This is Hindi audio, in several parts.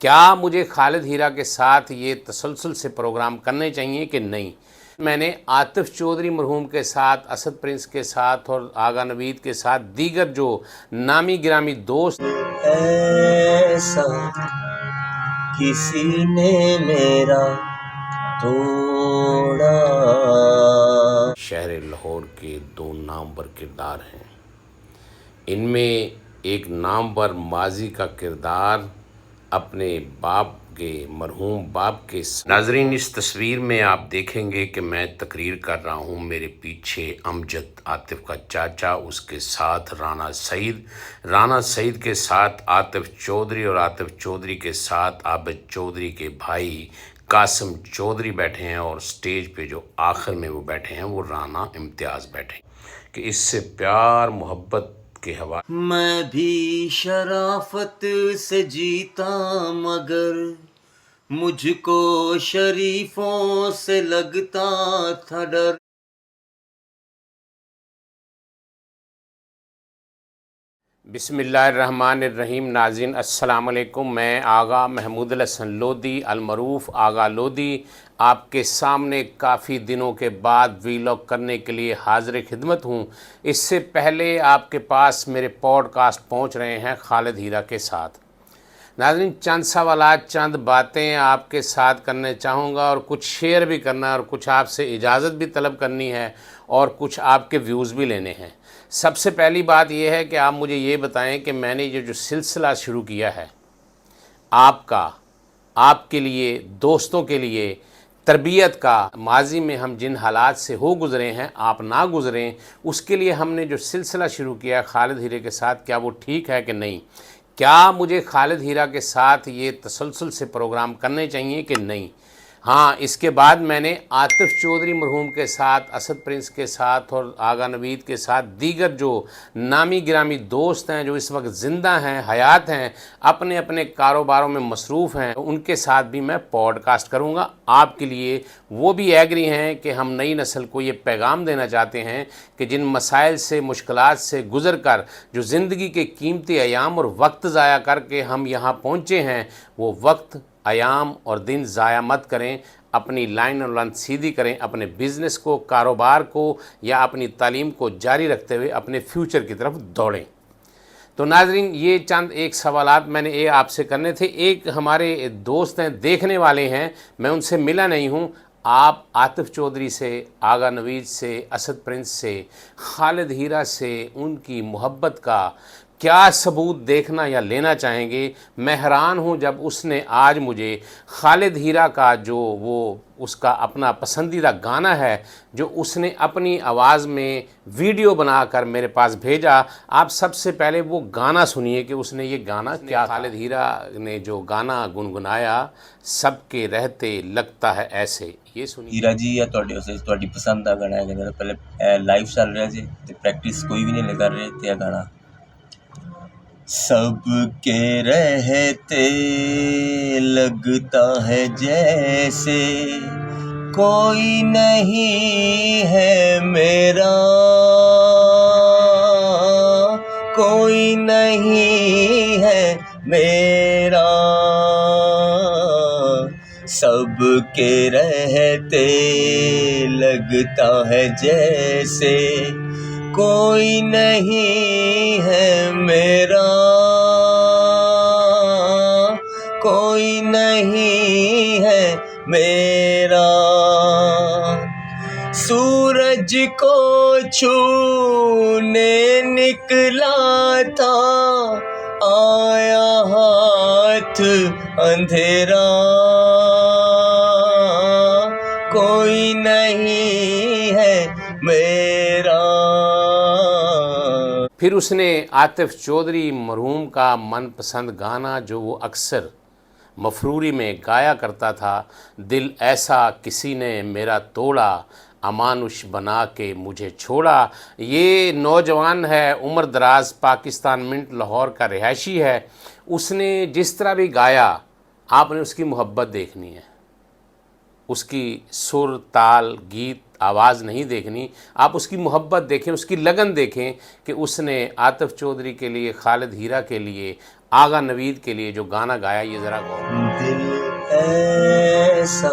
क्या मुझे खालिद हीरा के साथ ये तसलसल से प्रोग्राम करने चाहिए कि नहीं। मैंने आतिफ़ चौधरी मरहूम के साथ, असद प्रिंस के साथ और आगा नवीद के साथ दीगर जो नामी गिरामी दोस्त ऐसा किसी ने मेरा तोड़ा। शहर लाहौर के दो नामवर किरदार हैं। इनमें एक नामवर माजी का किरदार अपने बाप के, मरहूम बाप के। नाजरीन, इस तस्वीर में आप देखेंगे कि मैं तकरीर कर रहा हूँ। मेरे पीछे अमजद आतिफ़ का चाचा, उसके साथ राना सईद के साथ आतिफ़ चौधरी और आतिफ़ चौधरी के साथ आबिद चौधरी के भाई कासिम चौधरी बैठे हैं और स्टेज पे जो आखिर में वो बैठे हैं वो राना इम्तियाज़ बैठे कि इससे प्यार मोहब्बत के हवा। मैं भी शराफत से जीता मगर मुझको शरीफों से लगता था डर। बिस्मिल्लाहिर्रहमानिर्रहीम। नाज़रीन अस्सलाम वालेकुम। मैं आगा महमूद हसन लोधी अलमरूफ़ आगा लोधी आपके सामने काफ़ी दिनों के बाद वीलॉग करने के लिए हाज़िर खिदमत हूँ। इससे पहले आपके पास मेरे पॉडकास्ट पहुँच रहे हैं खालिद हीरा के साथ। नाज़रीन, चंद सवालात, चंद बातें आपके साथ करने चाहूँगा और कुछ शेयर भी करना और कुछ आपसे इजाज़त भी तलब करनी है और कुछ आपके व्यूज़ भी लेने हैं। सबसे पहली बात यह है कि आप मुझे ये बताएं कि मैंने ये जो सिलसिला शुरू किया है आपका, आपके लिए, दोस्तों के लिए तरबियत का, माजी में हम जिन हालात से हो गुज़रे हैं आप ना गुज़रें, उसके लिए हमने जो सिलसिला शुरू किया खालिद हीरे के साथ, क्या वो ठीक है कि नहीं। क्या मुझे खालिद हीरा के साथ ये तसलसल से प्रोग्राम करने चाहिए कि नहीं। हाँ, इसके बाद मैंने आतिफ़ चौधरी मरहूम के साथ, असद प्रिंस के साथ और आगा नवीद के साथ दीगर जो नामी गिरामी दोस्त हैं जो इस वक्त ज़िंदा हैं, हयात हैं, अपने अपने कारोबारों में मसरूफ़ हैं, उनके साथ भी मैं पॉडकास्ट करूँगा आपके लिए। वो भी एग्री हैं कि हम नई नस्ल को ये पैगाम देना चाहते हैं कि जिन मसाइल से, मुश्किलात से गुज़र कर जो ज़िंदगी के कीमती अयाम और वक्त ज़ाया करके हम यहाँ पहुँचे हैं, वो वक्त, अयाम और दिन ज़ाया मत करें। अपनी लाइन और लन सीधी करें, अपने बिज़नेस को, कारोबार को या अपनी तालीम को जारी रखते हुए अपने फ्यूचर की तरफ दौड़ें। तो नाजरीन, ये चंद एक सवालात मैंने ये आपसे करने थे। एक हमारे दोस्त हैं, देखने वाले हैं, मैं उनसे मिला नहीं हूँ। आप आतिफ़ चौधरी से, आगा नवीद से, असद प्रिंस से, खालिद हीरा से उनकी मोहब्बत का क्या सबूत देखना या लेना चाहेंगे। मैं हैरान हूँ जब उसने आज मुझे खालिद हीरा का जो वो उसका अपना पसंदीदा गाना है जो उसने अपनी आवाज़ में वीडियो बनाकर मेरे पास भेजा। आप सबसे पहले वो गाना सुनिए कि उसने ये गाना क्या, खालिद हीरा ने जो गाना गुनगुनाया, सबके रहते लगता है ऐसे, ये सुनिए। हीरा जी या ਤੁਹਾਡੀ ਪਸੰਦ ਦਾ ਗਾਣਾ ਹੈ ਜਿਹੜਾ ਪਹਿਲੇ ਲਾਈਵ ਚੱਲ ਰਿਹਾ ਜੀ ਤੇ ਪ੍ਰੈਕਟਿਸ ਕੋਈ ਵੀ ਨਹੀਂ ਕਰ ਰਹੇ ਤੇ ਇਹ ਗਾਣਾ सबके रहते लगता है जैसे कोई नहीं है मेरा, कोई नहीं है मेरा। सबके रहते लगता है जैसे कोई नहीं है मेरा, कोई नहीं है मेरा। सूरज को छूने निकला था, आया हाथ अंधेरा, कोई नहीं है मेरा। फिर उसने आतिफ़ चौधरी मरहूम का मनपसंद गाना जो वो अक्सर मफरूरी में गाया करता था, दिल ऐसा किसी ने मेरा तोड़ा, अमानुष बना के मुझे छोड़ा। ये नौजवान है, उम्र दराज, पाकिस्तान मिंट लाहौर का रिहायशी है। उसने जिस तरह भी गाया, आपने उसकी मोहब्बत देखनी है, उसकी सुर, ताल, गीत, आवाज़ नहीं देखनी, आप उसकी मोहब्बत देखें, उसकी लगन देखें कि उसने आतिफ़ चौधरी के लिए, खालिद हीरा के लिए आगा नवीद के लिए जो गाना गाया, ये ज़रा गौर। दिल ऐसा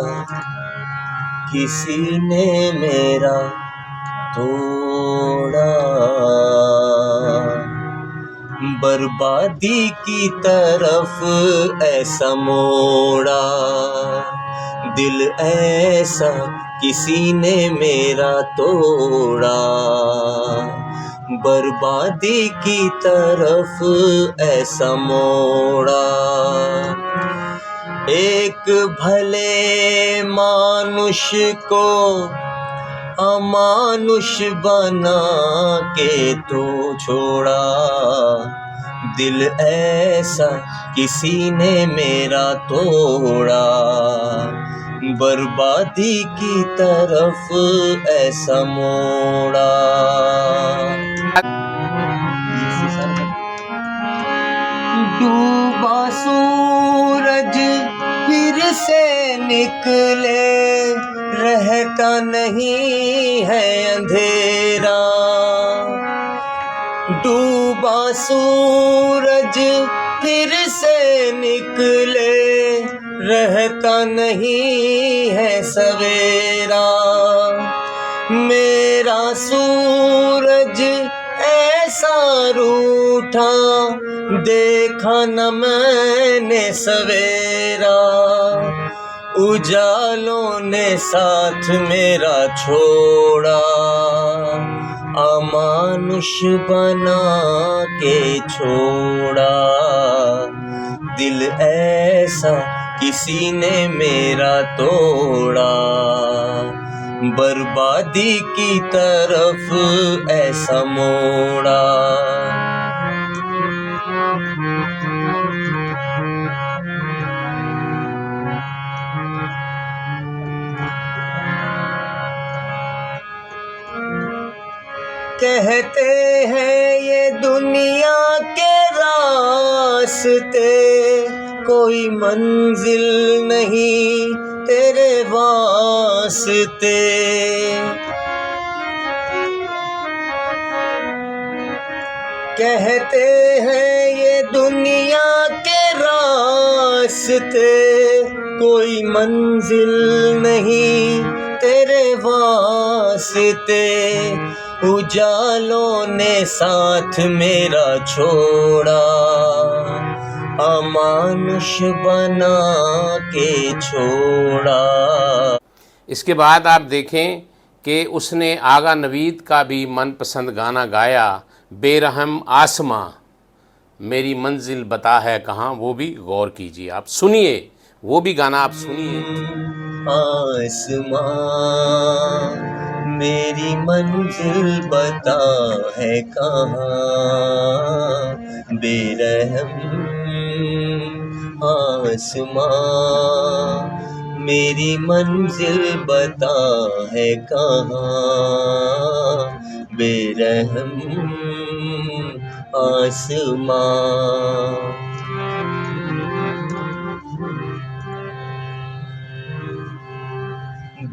किसी ने मेरा तोड़ा, बर्बादी की तरफ ऐसा मोड़ा। दिल ऐसा किसी ने मेरा तोड़ा, बर्बादी की तरफ ऐसा मोड़ा। एक भले मानुष को अमानुष बना के तो छोड़ा। दिल ऐसा किसी ने मेरा तोड़ा, बर्बादी की तरफ ऐसा मोड़ा। डूबा सूरज फिर से निकले, रहता नहीं है अंधेरा। डूबा सूरज फिर से निकले, रहता नहीं है सवेरा। मेरा सूरज ऐसा रूठा, देखा न मैंने सवेरा। उजालों ने साथ मेरा छोड़ा, अमानुष बना के छोड़ा। दिल ऐसा किसी ने मेरा तोड़ा, बर्बादी की तरफ ऐसा मोड़ा। कहते हैं ये दुनिया के रास्ते, कोई मंजिल नहीं तेरे वास्ते। कहते हैं ये दुनिया के रास्ते, कोई मंजिल नहीं तेरे वास्ते। उजालों ने साथ मेरा छोड़ा, अमानुष बना के छोड़ा। इसके बाद आप देखें कि उसने आगा नवीद का भी मनपसंद गाना गाया, बेरहम आसमां मेरी मंजिल बता है कहाँ। वो भी गौर कीजिए, आप सुनिए, वो भी गाना आप सुनिए। आसमां मेरी मंजिल बता है कहाँ, बेरहम आसमां मेरी मंजिल बता है कहाँ, बेरहम आसमां।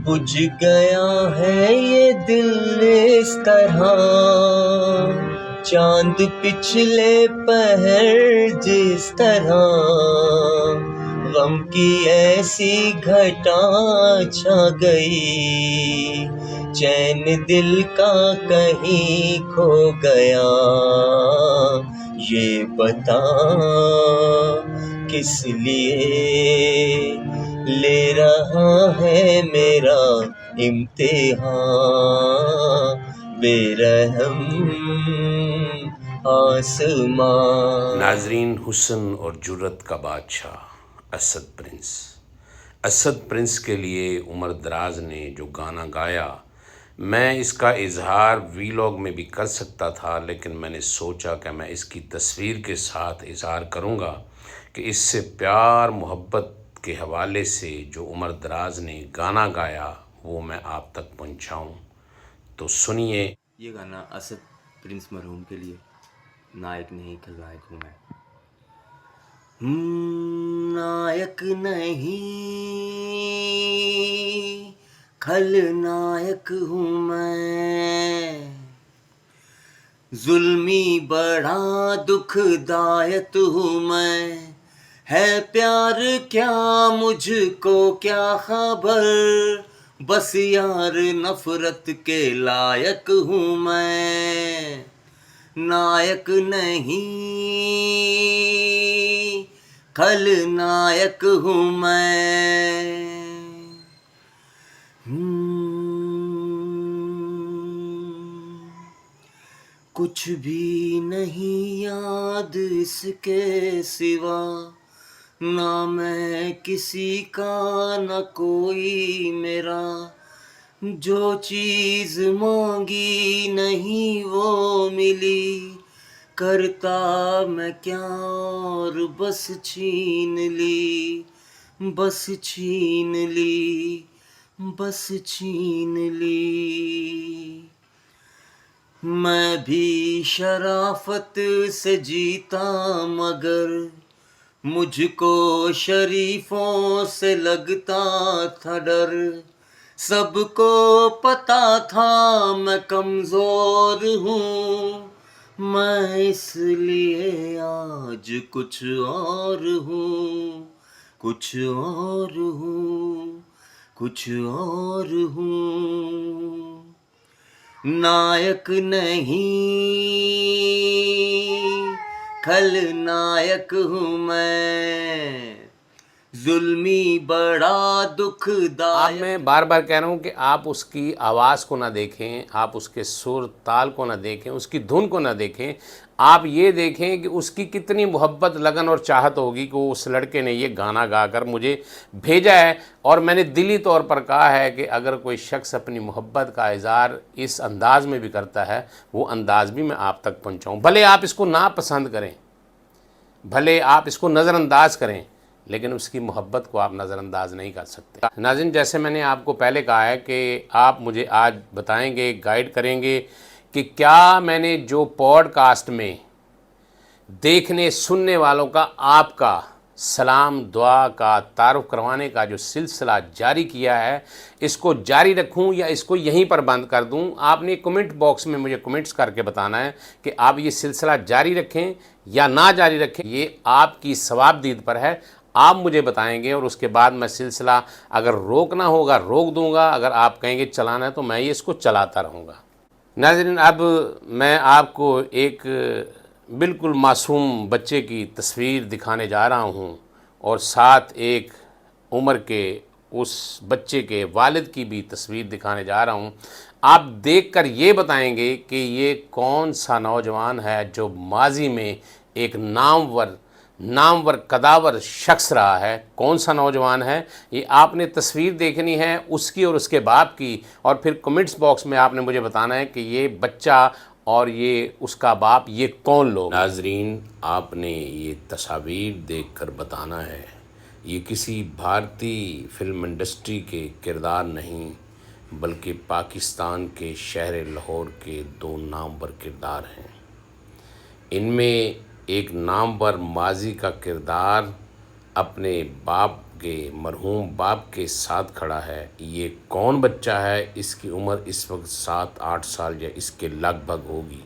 बुझ गया है ये दिल इस तरह, चांद पिछले पहर जिस तरह। गम की ऐसी घटा छा गई, चैन दिल का कहीं खो गया। ये बता किस लिए ले रहा है मेरा इम्तिहान, बेरहम आसमां। नाजरीन, हुस्न और जुर्रत का बादशाह असद प्रिंस। असद प्रिंस के लिए उमर दराज ने जो गाना गाया, मैं इसका इजहार वीलॉग में भी कर सकता था, लेकिन मैंने सोचा कि मैं इसकी तस्वीर के साथ इजहार करूंगा कि इससे प्यार मोहब्बत के हवाले से जो उमर दराज ने गाना गाया वो मैं आप तक पहुंचाऊं। तो सुनिए। ये गाना असद प्रिंस मरहूम के लिए, नायक नहीं खलनायक हूँ मैं। नायक नहीं खलनायक हूँ मैं, जुल्मी बड़ा दुखदायक हूँ मैं, है प्यार क्या मुझको क्या खबर, बस यार नफरत के लायक हूँ मैं, नायक नहीं खलनायक हूँ मैं। कुछ भी नहीं याद इसके सिवा, ना मैं किसी का न कोई मेरा, जो चीज मांगी नहीं वो मिली, करता मैं क्या और बस छीन ली, बस छीन ली, बस छीन ली। मैं भी शराफत से जीता मगर मुझको शरीफों से लगता था डर, सबको पता था मैं कमज़ोर हूँ, मैं इसलिए आज कुछ और हूँ, कुछ और हूँ, कुछ और हूँ। नायक नहीं खलनायक हूँ मैं, जुल्मी बड़ा दुखदायक। आप मैं बार बार कह रहा हूँ कि आप उसकी आवाज़ को ना देखें, आप उसके सुर ताल को ना देखें, उसकी धुन को ना देखें, आप ये देखें कि उसकी कितनी मोहब्बत लगन और चाहत होगी कि उस लड़के ने ये गाना गाकर मुझे भेजा है। और मैंने दिली तौर पर कहा है कि अगर कोई शख्स अपनी मोहब्बत का इज़हार इस अंदाज़ में भी करता है, वो अंदाज़ भी मैं आप तक पहुँचाऊँ। भले आप इसको ना पसंद करें, भले आप इसको नज़रअंदाज करें, लेकिन उसकी मोहब्बत को आप नज़रअंदाज नहीं कर सकते। नाज़रीन, जैसे मैंने आपको पहले कहा है कि आप मुझे आज बताएंगे, गाइड करेंगे कि क्या मैंने जो पॉडकास्ट में देखने सुनने वालों का आपका सलाम दुआ का तारुफ करवाने का जो सिलसिला जारी किया है, इसको जारी रखूं या इसको यहीं पर बंद कर दूं। आपने कमेंट बॉक्स में मुझे कमेंट्स करके बताना है कि आप ये सिलसिला जारी रखें या ना जारी रखें। ये आपकी सवाबदीद पर है, आप मुझे बताएंगे और उसके बाद मैं सिलसिला अगर रोकना होगा रोक दूंगा, अगर आप कहेंगे चलाना है तो मैं ये इसको चलाता रहूँगा। नाज़रीन, अब मैं आपको एक बिल्कुल मासूम बच्चे की तस्वीर दिखाने जा रहा हूँ और साथ एक उम्र के उस बच्चे के वालिद की भी तस्वीर दिखाने जा रहा हूँ। आप देखकर ये बताएंगे कि ये कौन सा नौजवान है जो माजी में एक नामवर कदावर शख्स रहा है। कौन सा नौजवान है ये आपने तस्वीर देखनी है उसकी और उसके बाप की, और फिर कमेंट्स बॉक्स में आपने मुझे बताना है कि ये बच्चा और ये उसका बाप ये कौन लोग। नाजरीन, आपने ये तस्वीर देखकर बताना है ये किसी भारतीय फिल्म इंडस्ट्री के किरदार नहीं, बल्कि पाकिस्तान के शहर लाहौर के दो नामवर किरदार हैं। इनमें एक नामवर माजी का किरदार अपने बाप के मरहूम बाप के साथ खड़ा है। ये कौन बच्चा है, इसकी उम्र इस वक्त 7-8 साल या इसके लगभग होगी।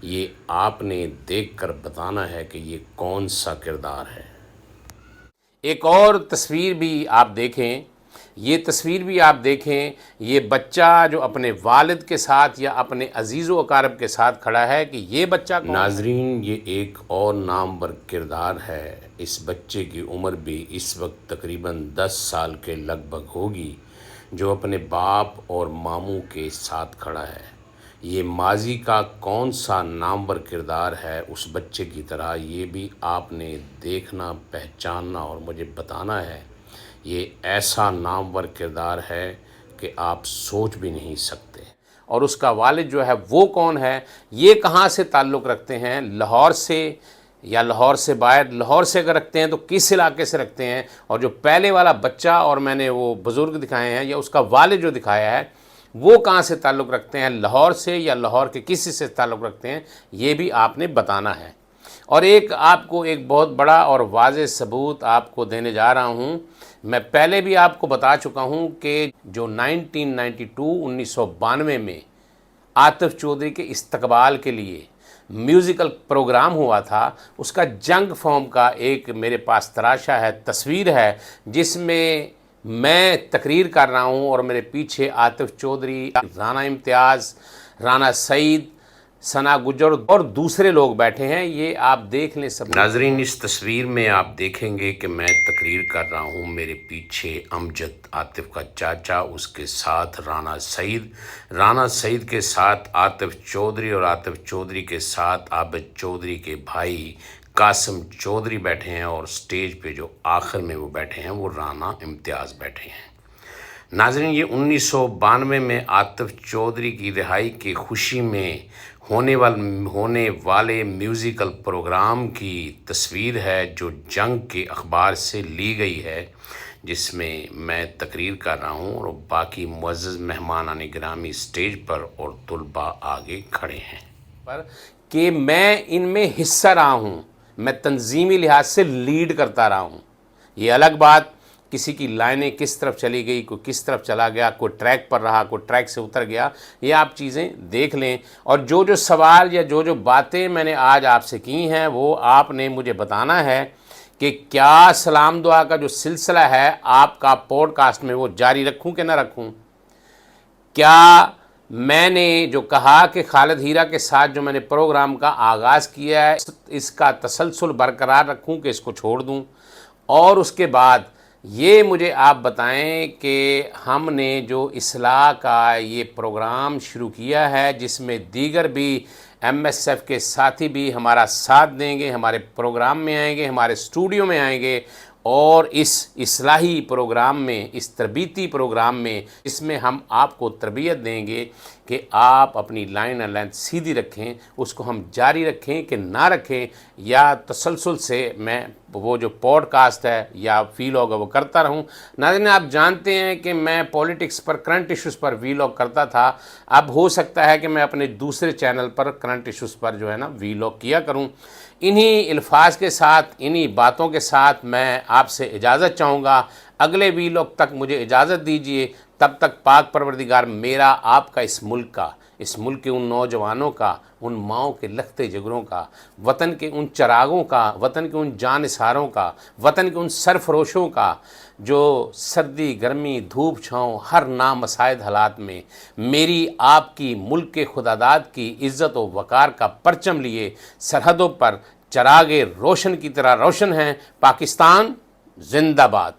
ये आपने देखकर बताना है कि ये कौन सा किरदार है। एक और तस्वीर भी आप देखें, ये तस्वीर भी आप देखें, ये बच्चा जो अपने वालिद के साथ या अपने अजीज़ व अकारब के साथ खड़ा है कि ये बच्चा कौन? नाजरीन, ये एक और नामवर किरदार है। इस बच्चे की उम्र भी इस वक्त तकरीबन 10 साल के लगभग होगी, जो अपने बाप और मामू के साथ खड़ा है। ये माजी का कौन सा नामवर किरदार है उस बच्चे की तरह, ये भी आपने देखना, पहचानना और मुझे बताना है। ये ऐसा नामवर किरदार है कि आप सोच भी नहीं सकते। और उसका वालिद जो है वो कौन है, ये कहाँ से ताल्लुक़ रखते हैं, लाहौर से या लाहौर से बाहर, लाहौर से अगर रखते हैं तो किस इलाके से रखते हैं, और जो पहले वाला बच्चा और मैंने वो बुज़ुर्ग दिखाए हैं या उसका वालिद जो दिखाया है वो कहाँ से ताल्लुक़ रखते हैं, लाहौर से या लाहौर के किसी से ताल्लुक़ रखते हैं, ये भी आपने बताना है। और एक आपको एक बहुत बड़ा और वाज़ेह सबूत आपको देने जा रहा हूँ। मैं पहले भी आपको बता चुका हूँ कि जो 1992 में आतिफ़ चौधरी के इस्तकबाल के लिए म्यूज़िकल प्रोग्राम हुआ था, उसका जंग फॉर्म का एक मेरे पास तराशा है, तस्वीर है, जिसमें मैं तकरीर कर रहा हूँ और मेरे पीछे आतिफ चौधरी, राना इम्तियाज़, राना सईद, सना गुजर और दूसरे लोग बैठे हैं। ये आप देख लें सब नाजरीन। इस तस्वीर में आप देखेंगे कि मैं तकरीर कर रहा हूँ, मेरे पीछे अमजद आतिफ का चाचा, उसके साथ राना सईद के साथ आतिफ चौधरी और आतिफ चौधरी के साथ आबिद चौधरी के भाई कासिम चौधरी बैठे हैं और स्टेज पे जो आखिर में वो बैठे हैं वो राना इम्तियाज़ बैठे हैं। नाज़रीन, ये 1992 में आतिफ चौधरी की रिहाई की खुशी में होने वाले म्यूज़िकल प्रोग्राम की तस्वीर है जो जंग के अखबार से ली गई है, जिसमें मैं तकरीर कर रहा हूँ और बाकी मुअज़्ज़ज़ मेहमानान गिरामी स्टेज पर और तुलबा आगे खड़े हैं पर कि मैं इनमें हिस्सा रहा हूँ, मैं तंजीमी लिहाज से लीड करता रहा हूँ। ये अलग बात, किसी की लाइनें किस तरफ चली गई, कोई किस तरफ चला गया, कोई ट्रैक पर रहा, कोई ट्रैक से उतर गया, ये आप चीज़ें देख लें। और जो जो सवाल या जो जो बातें मैंने आज आपसे की हैं वो आपने मुझे बताना है कि क्या सलाम दुआ का जो सिलसिला है आपका पॉडकास्ट में वो जारी रखूं कि ना रखूं। क्या मैंने जो कहा कि खालिद हीरा के साथ जो मैंने प्रोग्राम का आगाज़ किया है इसका तसलसल बरकरार रखूं कि इसको छोड़ दूं। और उसके बाद ये मुझे आप बताएं कि हमने जो इस्लाह का ये प्रोग्राम शुरू किया है जिसमें दीगर भी MSF के साथी भी हमारा साथ देंगे, हमारे प्रोग्राम में आएंगे, हमारे स्टूडियो में आएंगे और इस इस्लाही प्रोग्राम में, इस तरबीती प्रोग्राम में, इसमें हम आपको तरबियत देंगे कि आप अपनी लाइन और लेंथ सीधी रखें, उसको हम जारी रखें कि ना रखें, या तसलसल से मैं वो जो पॉडकास्ट है या वीलॉग है वो करता रहूं। नाज़रीन, आप जानते हैं कि मैं पॉलिटिक्स पर, करंट इश्यूज़ पर वीलॉग करता था। अब हो सकता है कि मैं अपने दूसरे चैनल पर करंट इश्यूज़ पर जो है ना वीलॉग किया करूं। इन्हीं अल्फाज के साथ, इन्हीं बातों के साथ मैं आपसे इजाज़त चाहूँगा। अगले वीलॉग तक मुझे इजाज़त दीजिए। तब तक पाक परवरदिगार मेरा, आपका, इस मुल्क का, इस मुल्क के उन नौजवानों का, उन माओं के लखते जिगरों का, वतन के उन चरागों का, वतन के उन जानिसारों का, वतन के उन सरफरोशों का जो सर्दी, गर्मी, धूप, छाँव हर नामसाइद हालात में मेरी, आपकी, मुल्क के खुदादाद की इज़्ज़त व वक़ार का परचम लिए सरहदों पर चरागे रोशन की तरह रोशन हैं। पाकिस्तान जिंदाबाद।